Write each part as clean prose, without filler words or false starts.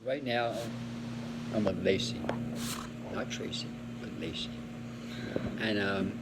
Right now, I'm with Lacey, not Tracy, but Lacey, and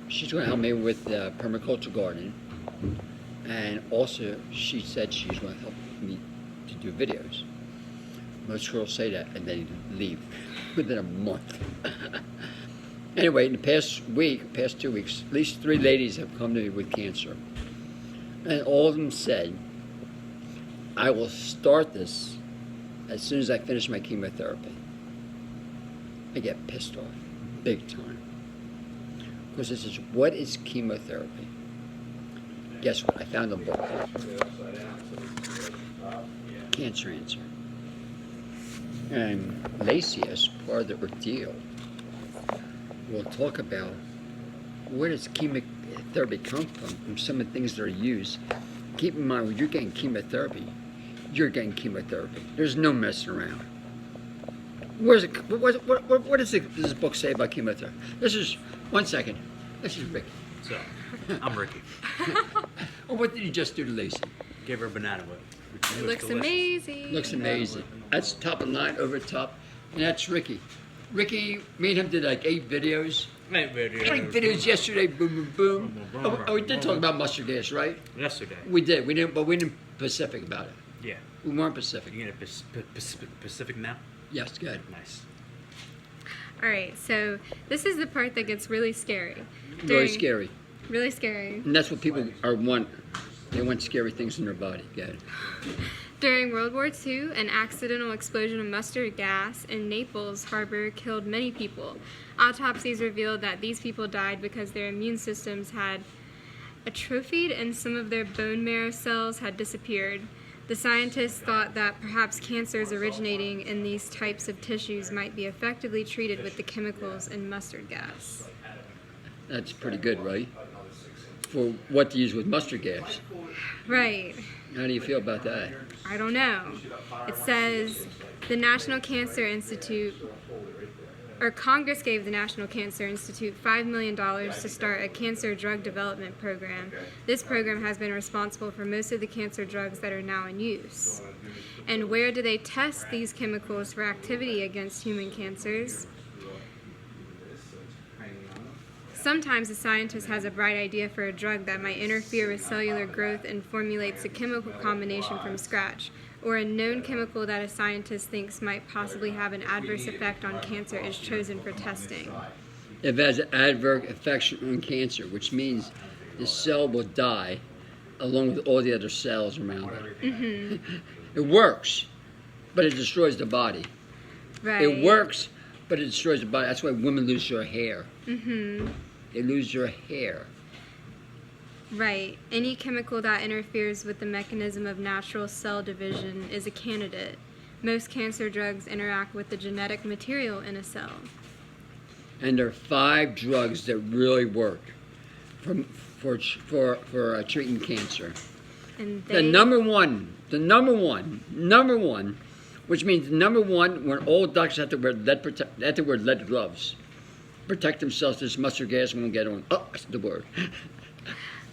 she's going to help me with permaculture gardening, and also she said she's going to help me to do videos. Most girls say that and they leave within a month. Anyway, in the past 2 weeks, at least 3 ladies have come to me with cancer, and all of them said, "I will start this as soon as I finish my chemotherapy." I get pissed off, big time. Because this is, what is chemotherapy? Guess what? I found a book. Cancer Answer. And Lacey, as part of the ordeal, will talk about where does chemotherapy come from some of the things that are used. Keep in mind, when you're getting chemotherapy, you're getting chemotherapy. There's no messing around. What does this book say about chemotherapy? This is, one second, this is Ricky. So, I'm Ricky. Well, what did you just do to Lacey? Gave her a banana whip. It looks amazing. Looks amazing. That's top of the line, over the top. And that's Ricky. Ricky, me and him did like 8 videos. 8 videos yesterday, boom, boom, boom. Oh, we did talk about mustard gas, right? Yesterday. We did, but we didn't Pacific about it. Yeah. We weren't Pacific. You get Pacific now? Yes, good. Nice. All right, so this is the part that gets really scary. Very scary. Really scary. And that's what people want. They want scary things in their body. Good. During World War II, an accidental explosion of mustard gas in Naples Harbor killed many people. Autopsies revealed that these people died because their immune systems had atrophied and some of their bone marrow cells had disappeared. The scientists thought that perhaps cancers originating in these types of tissues might be effectively treated with the chemicals in mustard gas. That's pretty good, right? For what to use with mustard gas. Right. How do you feel about that? I don't know. It says the National Cancer Institute, or Congress gave the National Cancer Institute $5 million to start a cancer drug development program. This program has been responsible for most of the cancer drugs that are now in use. And where do they test these chemicals for activity against human cancers? Sometimes a scientist has a bright idea for a drug that might interfere with cellular growth and formulates a chemical combination from scratch, or a known chemical that a scientist thinks might possibly have an adverse effect on cancer is chosen for testing. If it has an adverse effect on cancer, which means the cell will die along with all the other cells around it. Mm-hmm. It works, but it destroys the body. Right. It works, but it destroys the body. That's why women lose their hair. Mm-hmm. They lose their hair. Right. Any chemical that interferes with the mechanism of natural cell division is a candidate. Most cancer drugs interact with the genetic material in a cell. And there are 5 drugs that really work for treating cancer. And The number one, which means number one, when all doctors have to wear lead gloves. Protect themselves. This mustard gas won't get on. Oh, that's the word.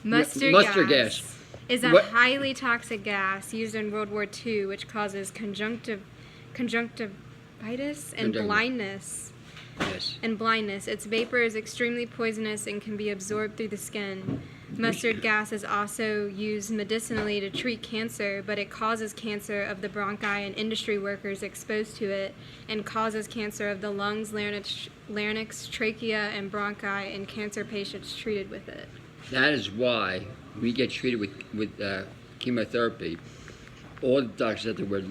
Mustard gas is a What? highly toxic gas used in World War II, which causes conjunctivitis and blindness. Yes. Its vapor is extremely poisonous and can be absorbed through the skin. Mustard gas is also used medicinally to treat cancer, but it causes cancer of the bronchi and industry workers exposed to it, and causes cancer of the lungs, larynx, trachea, and bronchi in cancer patients treated with it. That is why we get treated with chemotherapy. All the doctors have to wear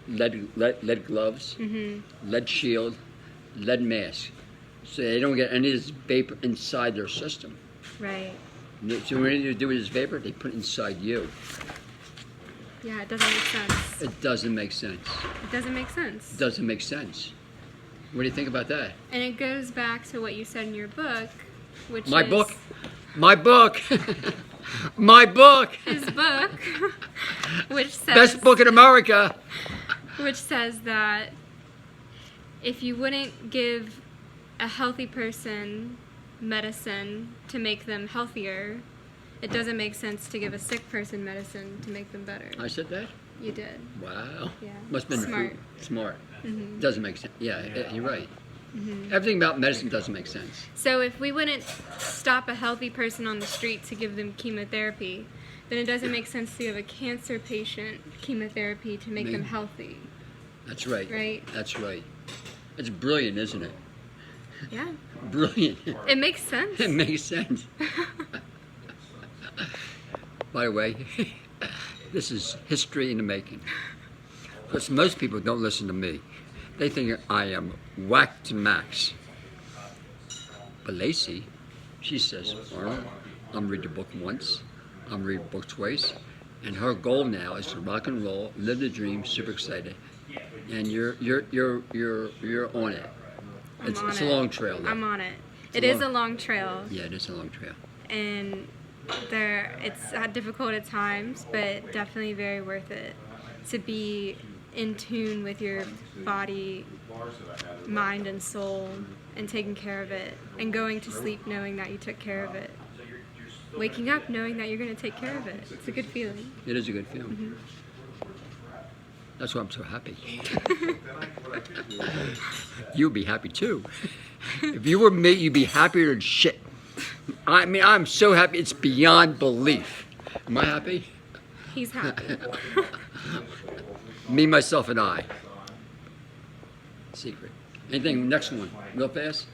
lead gloves, mm-hmm. lead shield, lead mask, so they don't get any of this vapor inside their system. Right. So what do you do with this vapor? They put it inside you. Yeah, it doesn't make sense. It doesn't make sense. It doesn't make sense. It doesn't make sense. What do you think about that? And it goes back to what you said in your book, which My is... book? My book! My book! His book, which says... Best book in America! Which says that if you wouldn't give a healthy person medicine to make them healthier, it doesn't make sense to give a sick person medicine to make them better. I said that? You did. Wow. Yeah. Must have been Smart. Smart. Hmm. Doesn't make sense. Yeah, you're right. Hmm. Everything about medicine doesn't make sense. So if we wouldn't stop a healthy person on the street to give them chemotherapy, then it doesn't make sense to give a cancer patient chemotherapy to make them healthy. That's right. Right. That's right. It's brilliant, isn't it? Yeah. Brilliant. It makes sense. It makes sense. By the way, this is history in the making. Because most people don't listen to me. They think I am whacked to max. But Lacey, she says, Arnold, I'm read the book once, I'm read the book twice, and her goal now is to rock and roll, live the dream, super excited. And you're on it. It's a long trail. Though. I'm on it. It is a long trail. Yeah, it is a long trail. And it's difficult at times, but definitely very worth it to be in tune with your body, mind, and soul, and taking care of it, and going to sleep knowing that you took care of it. Waking up knowing that you're going to take care of it. It's a good feeling. It is a good feeling. Mm-hmm. That's why I'm so happy. You'd be happy too. If you were me, you'd be happier than shit. I mean, I'm so happy, it's beyond belief. Am I happy? He's happy. Me, myself, and I. Secret. Anything, next one, real fast?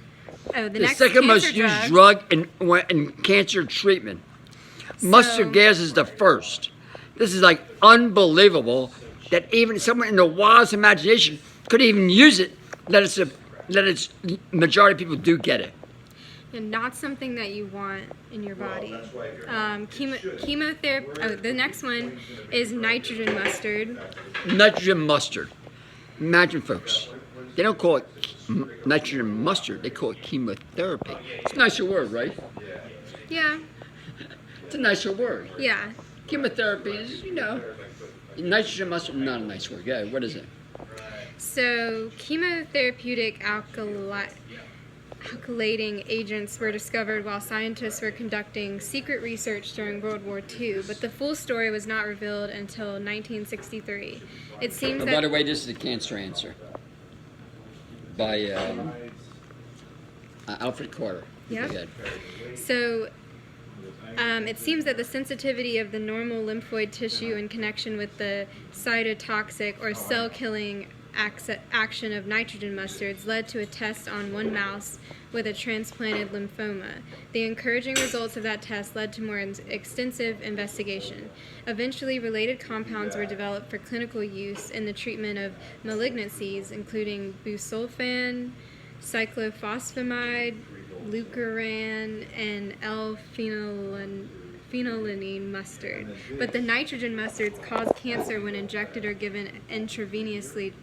Oh, the The next second cancer most used drug in cancer treatment. Mustard gas is the first. This is like unbelievable that even someone in the wildest imagination could even use it. That it's majority of people do get it. And not something that you want in your body. Chemotherapy. Oh, the next one is nitrogen mustard. Nitrogen mustard. Imagine, folks, they don't call it nitrogen mustard. They call it chemotherapy. It's a nicer word, right? Yeah. It's a nicer word. Yeah. Chemotherapy is, nitrogen mustard. Not a nice word. Yeah. What is it? So chemotherapeutic alkylating agents were discovered while scientists were conducting secret research during World War II, but the full story was not revealed until 1963. It seems By the way, this is a cancer answer by Alfred Carter. Yep. Go ahead. So it seems that the sensitivity of the normal lymphoid tissue in connection with the cytotoxic or cell-killing action of nitrogen mustards led to a test on one mouse with a transplanted lymphoma. The encouraging results of that test led to more extensive investigation. Eventually, related compounds were developed for clinical use in the treatment of malignancies, including busulfan, cyclophosphamide, leukeran, and L-phenylalanine mustard. But the nitrogen mustards cause cancer when injected or given intravenously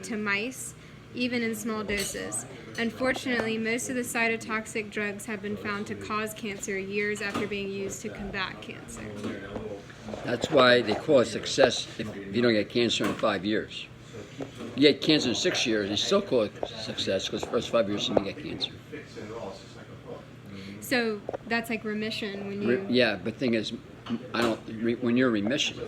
to mice, even in small doses. Unfortunately, most of the cytotoxic drugs have been found to cause cancer years after being used to combat cancer. That's why they call it success if you don't get cancer in 5 years. You get cancer in 6 years, they still call it success because the first 5 years you didn't get cancer. So that's like remission when you... Yeah, but the thing is, when you're in remission,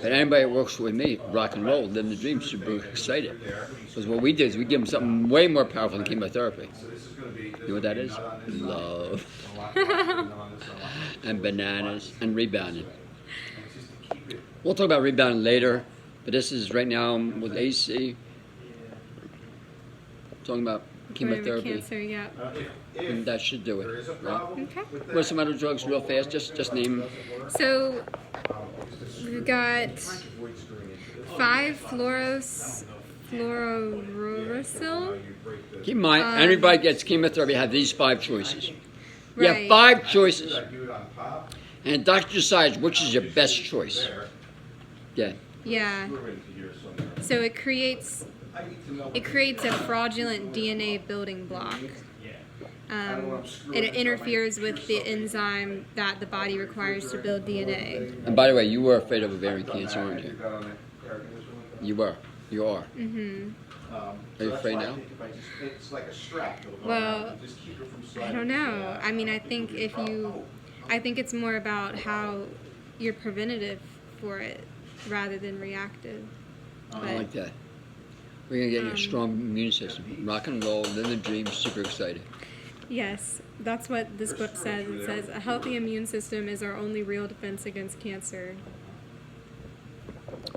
but anybody that works with me, rock and roll, living the dream, super excited. Because what we do is we give them something way more powerful than chemotherapy. You know what that is? Love. And bananas and rebounding. We'll talk about rebounding later, but this is right now with AC. Talking about chemotherapy. Cancer, yeah. And that should do it, right? Okay. What are some other drugs real fast? Just name. So we've got 5-fluorouracil. Keep in mind, everybody gets chemotherapy have these 5 choices. You have Right. 5 choices. And the doctor decides which is your best choice. Yeah. Yeah. So it creates a fraudulent DNA building block. It interferes with the enzyme that the body requires to build DNA. And by the way, you were afraid of ovarian cancer, weren't you? You were. You are. Mm-hmm. Are you afraid now? Well, I don't know. I mean, I think it's more about how you're preventative for it. rather than reactive. I like that. We're gonna get a strong immune system. Rock and roll, live the dream, super excited. Yes, that's what this book says. It says a healthy immune system is our only real defense against cancer.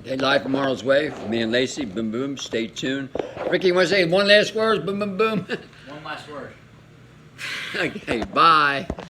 Hey, live from Marl's Way, me and Lacey, boom boom, stay tuned. Ricky, you wanna say one last word? Boom boom boom. One last word. Okay, bye.